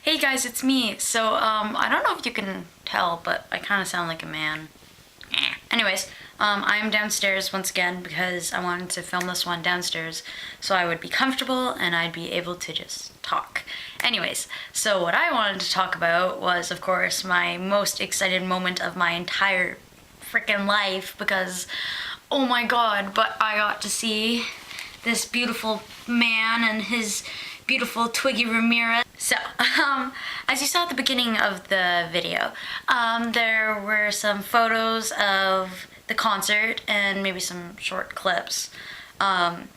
Hey guys, it's me. So, I don't know if you can tell, but I kind of sound like a man. Anyways, I'm downstairs once again because I wanted to film this one downstairs so I would be comfortable and I'd be able to just talk. Anyways, so what I wanted to talk about was, of course, my most excited moment of my entire freaking life because, oh my god, but I got to see this beautiful man and his beautiful Twiggy Ramirez. So, as you saw at the beginning of the video, there were some photos of the concert and maybe some short clips. And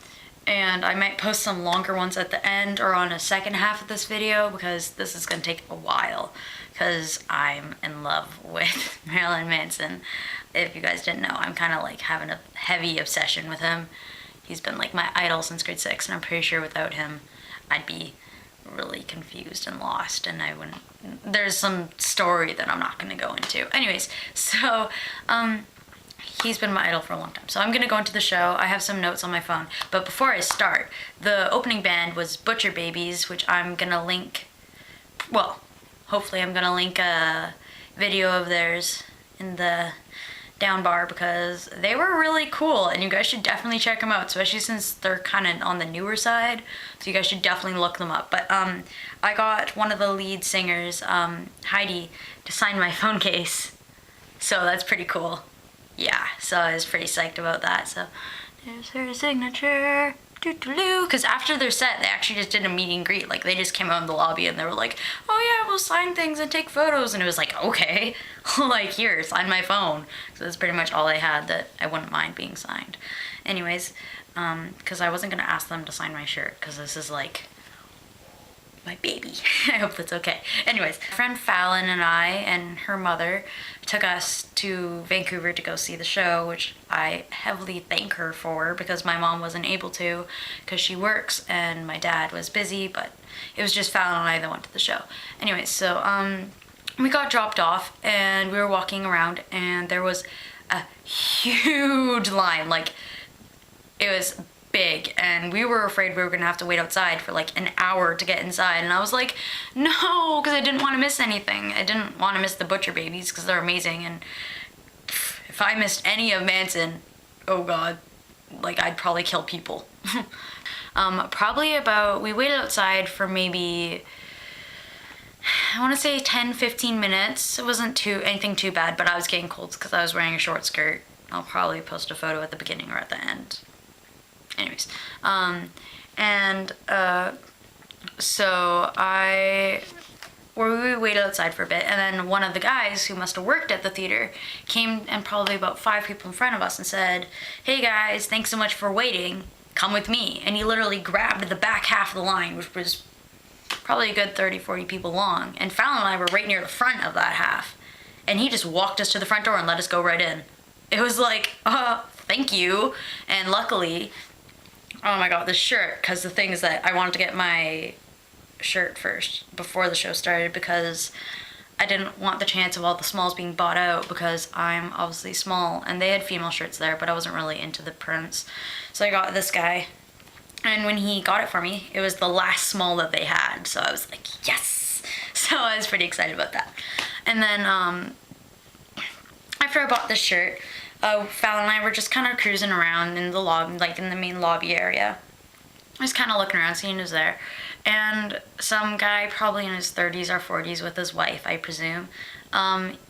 I might post some longer ones at the end or on a second half of this video because this is gonna take a while because I'm in love with Marilyn Manson. If you guys didn't know, I'm kind of like having a heavy obsession with him. He's been like my idol since grade 6, and I'm pretty sure without him I'd be really confused and lost, and I wouldn't. There's some story that I'm not going to go into. Anyways, so he's been my idol for a long time. So I'm going to go into the show. I have some notes on my phone, but before I start, the opening band was Butcher Babies, which I'm going to link. Well, hopefully I'm going to link a video of theirs in the down bar because they were really cool and you guys should definitely check them out, especially since they're kind of on the newer side, so you guys should definitely look them up. But I got one of the lead singers, Heidi, to sign my phone case, so that's pretty cool. Yeah, so I was pretty psyched about that. So there's her signature. Because after their set, they actually just did a meet and greet. Like, they just came out in the lobby and they were like, oh yeah, we'll sign things and take photos. And it was like, okay, like, here, sign my phone. So that's pretty much all I had that I wouldn't mind being signed. Anyways, because I wasn't going to ask them to sign my shirt because this is like my baby. I hope that's okay. Anyways, friend Fallon and I and her mother took us to Vancouver to go see the show, which I heavily thank her for because my mom wasn't able to because she works and my dad was busy, but it was just Fallon and I that went to the show. Anyways, so we got dropped off and we were walking around and there was a huge line. Like, it was big, and we were afraid we were gonna have to wait outside for like an hour to get inside, and I was like, no, because I didn't want to miss anything. I didn't want to miss the Butcher Babies because they're amazing, and if I missed any of Manson, oh god, like, I'd probably kill people. We waited outside for maybe, I want to say 10-15 minutes. It wasn't anything too bad, but I was getting cold because I was wearing a short skirt. I'll probably post a photo at the beginning or at the end. Anyways, so we waited outside for a bit, and then one of the guys who must have worked at the theater came, and probably about 5 people in front of us, and said, hey guys, thanks so much for waiting, come with me. And he literally grabbed the back half of the line, which was probably a good 30-40 people long, and Fallon and I were right near the front of that half, and he just walked us to the front door and let us go right in. It was like, thank you. And luckily, oh my god, this shirt, because the thing is that I wanted to get my shirt first before the show started because I didn't want the chance of all the smalls being bought out because I'm obviously small, and they had female shirts there, but I wasn't really into the prints. So I got this guy, and when he got it for me, it was the last small that they had, so I was like, yes! So I was pretty excited about that. And then after I bought this shirt, Fallon and I were just kind of cruising around in the lobby, like in the main lobby area. I was kind of looking around, seeing who's there. And some guy, probably in his 30s or 40s with his wife, I presume,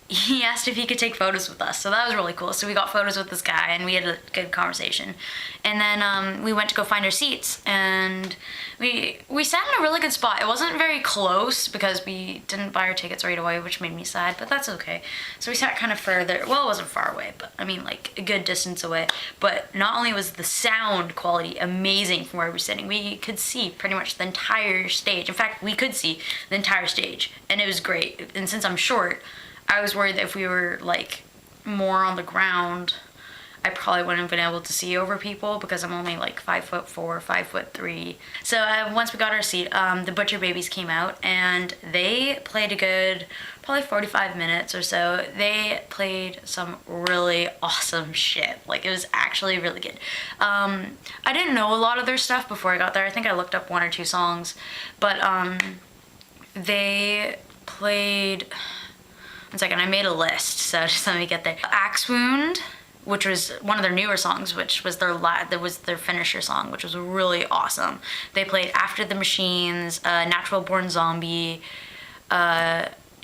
he asked if he could take photos with us. So that was really cool. So we got photos with this guy and we had a good conversation. And then we went to go find our seats, and we sat in a really good spot. It wasn't very close because we didn't buy our tickets right away, which made me sad, but that's okay. So we sat kind of further. Well, it wasn't far away, but I mean like a good distance away. But not only was the sound quality amazing from where we were sitting, we could see pretty much the entire stage. In fact, we could see the entire stage, and it was great. And since I'm short, I was worried that if we were like more on the ground, I probably wouldn't have been able to see over people because I'm only like 5'4", 5'3". So once we got our seat, the Butcher Babies came out and they played a good, probably 45 minutes or so. They played some really awesome shit. Like, it was actually really good. I didn't know a lot of their stuff before I got there. I think I looked up 1 or 2 songs, but They played, one second, I made a list, so just let me get there. Axe Wound, which was one of their newer songs, which was their finisher song, which was really awesome. They played After the Machines, Natural Born Zombie,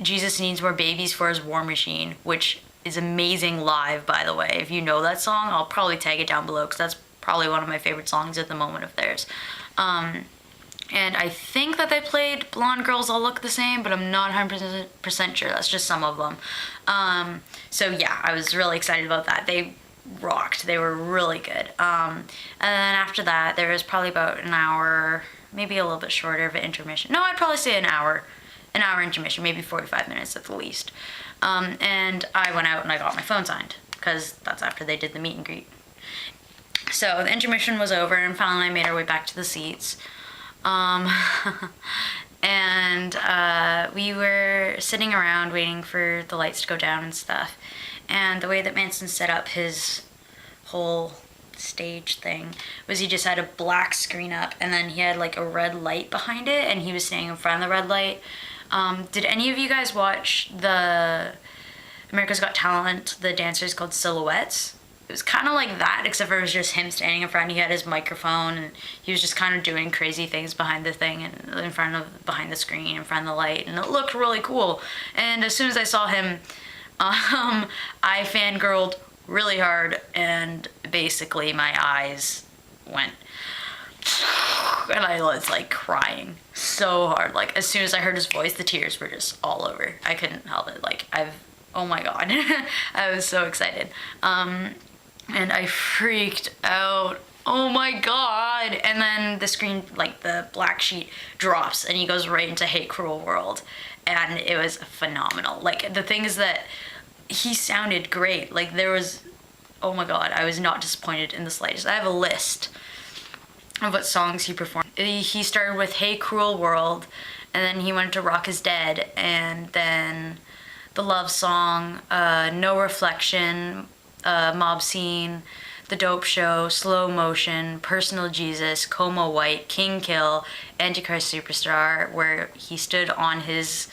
Jesus Needs More Babies for His War Machine, which is amazing live, by the way. If you know that song, I'll probably tag it down below, because that's probably one of my favorite songs at the moment of theirs. And I think that they played Blonde Girls All Look the Same, but I'm not 100% sure. That's just some of them. So yeah, I was really excited about that. They rocked. They were really good. And then after that, there was probably about an hour, maybe a little bit shorter of an intermission. No, I'd probably say an hour intermission, maybe 45 minutes at the least. And I went out and I got my phone signed, because that's after they did the meet and greet. So the intermission was over, and Fallon and I made our way back to the seats. And we were sitting around waiting for the lights to go down and stuff. And the way that Manson set up his whole stage thing was he just had a black screen up, and then he had like a red light behind it, and he was standing in front of the red light. Did any of you guys watch the America's Got Talent, the dancers called Silhouettes? It was kind of like that, except for it was just him standing in front. He had his microphone, and he was just kind of doing crazy things behind the thing and behind the screen, in front of the light, and it looked really cool. And as soon as I saw him, I fangirled really hard, and basically my eyes went, and I was like crying so hard. Like as soon as I heard his voice, the tears were just all over. I couldn't help it. Like oh my god, I was so excited. And I freaked out. Oh my god. And then the screen, like the black sheet drops, and he goes right into Hey Cruel World. And it was phenomenal. Like the thing is that he sounded great. Like there was, oh my god, I was not disappointed in the slightest. I have a list of what songs he performed. He started with Hey Cruel World, and then he went to Rock Is Dead, and then the love song, No Reflection, Mob Scene, The Dope Show, Slow Motion, Personal Jesus, Como White, King Kill, Antichrist Superstar, where he stood on his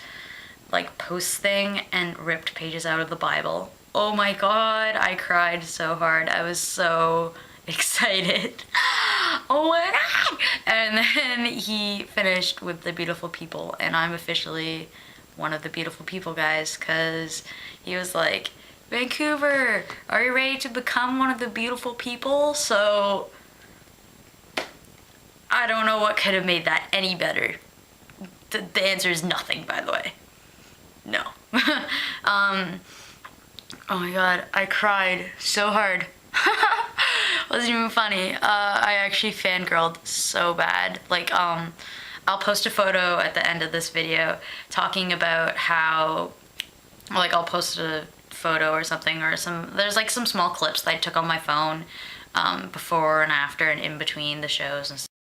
like post thing and ripped pages out of the Bible. Oh my god, I cried so hard. I was so excited. Oh my god! And then he finished with The Beautiful People, and I'm officially one of the beautiful people, guys, because he was like, Vancouver, are you ready to become one of the beautiful people? So I don't know what could have made that any better. The answer is nothing, by the way. No. Oh my god, I cried so hard. Wasn't even funny. I actually fangirled so bad. Like, I'll post a photo at the end of this video talking about how, like, I'll post a photo or something, or there's like some small clips that I took on my phone before and after and in between the shows and stuff.